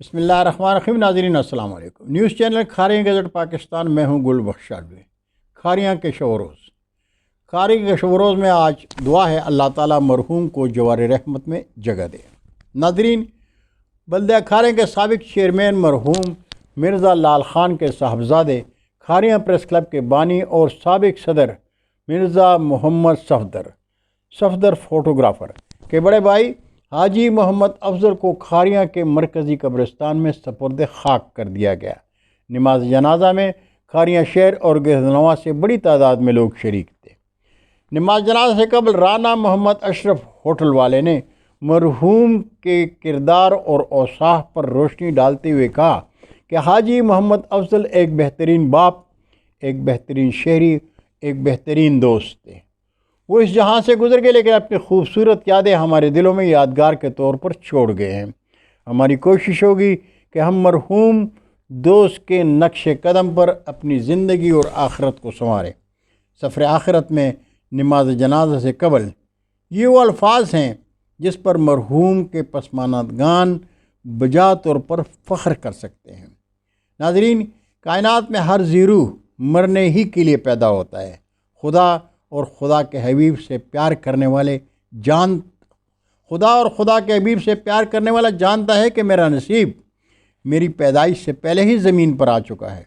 بسم اللہ الرحمن الرحیم۔ ناظرین السلام علیکم۔ News channel Kharian gazette Pakistan میں ہوں گل بخش شاڈوی۔ کھاریاں کے شب و روز، کھاریاں کے شب و روز میں آج دعا ہے اللہ تعالیٰ مرحوم کو جوار رحمت میں جگہ دے۔ ناظرین، بلدیہ کھاریاں کے سابق چیئرمین مرحوم مرزا لال خان کے صاحبزادے، کھاریاں پریس کلب کے بانی اور سابق صدر مرزا محمد صفدر فوٹوگرافر کے بڑے بھائی حاجی محمد افضل کو کھاریاں کے مرکزی قبرستان میں سپرد خاک کر دیا گیا۔ نماز جنازہ میں کھاریاں شہر اور گردنواں سے بڑی تعداد میں لوگ شریک تھے۔ نماز جنازہ سے قبل رانا محمد اشرف ہوٹل والے نے مرحوم کے کردار اور اوصاف پر روشنی ڈالتے ہوئے کہا کہ حاجی محمد افضل ایک بہترین باپ، ایک بہترین شہری، ایک بہترین دوست تھے۔ وہ اس جہاں سے گزر گئے لیکن اپنی خوبصورت یادیں ہمارے دلوں میں یادگار کے طور پر چھوڑ گئے ہیں۔ ہماری کوشش ہوگی کہ ہم مرحوم دوست کے نقش قدم پر اپنی زندگی اور آخرت کو سنواریں۔ سفر آخرت میں نماز جنازہ سے قبل یہ وہ الفاظ ہیں جس پر مرحوم کے پسماندگان بجا طور پر فخر کر سکتے ہیں۔ ناظرین، کائنات میں ہر زی روح مرنے ہی کے لیے پیدا ہوتا ہے۔ خدا اور خدا کے حبیب سے پیار کرنے والا جانتا ہے کہ میرا نصیب میری پیدائش سے پہلے ہی زمین پر آ چکا ہے۔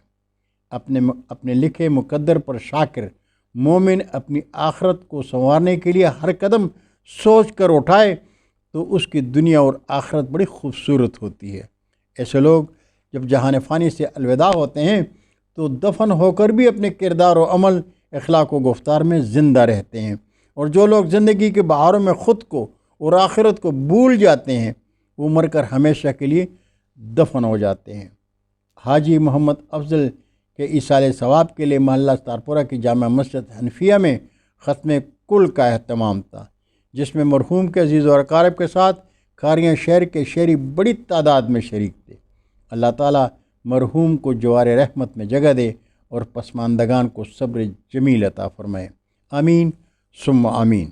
اپنے لکھے مقدر پر شاکر مومن اپنی آخرت کو سنوارنے کے لیے ہر قدم سوچ کر اٹھائے تو اس کی دنیا اور آخرت بڑی خوبصورت ہوتی ہے۔ ایسے لوگ جب جہان فانی سے الوداع ہوتے ہیں تو دفن ہو کر بھی اپنے کردار و عمل، اخلاق و گفتار میں زندہ رہتے ہیں، اور جو لوگ زندگی کے بہاروں میں خود کو اور آخرت کو بھول جاتے ہیں وہ مر کر ہمیشہ کے لیے دفن ہو جاتے ہیں۔ حاجی محمد افضل کے ایصال ثواب کے لیے محلہ ستارپورہ کی جامع مسجد حنفیہ میں ختم کل کا اہتمام تھا، جس میں مرحوم کے عزیز و اقارب کے ساتھ کھاریاں شہر کے شہری بڑی تعداد میں شریک تھے۔ اللہ تعالیٰ مرحوم کو جوار رحمت میں جگہ دے اور پسماندگان کو صبر جمیل عطا فرمائے۔ آمین ثم آمین۔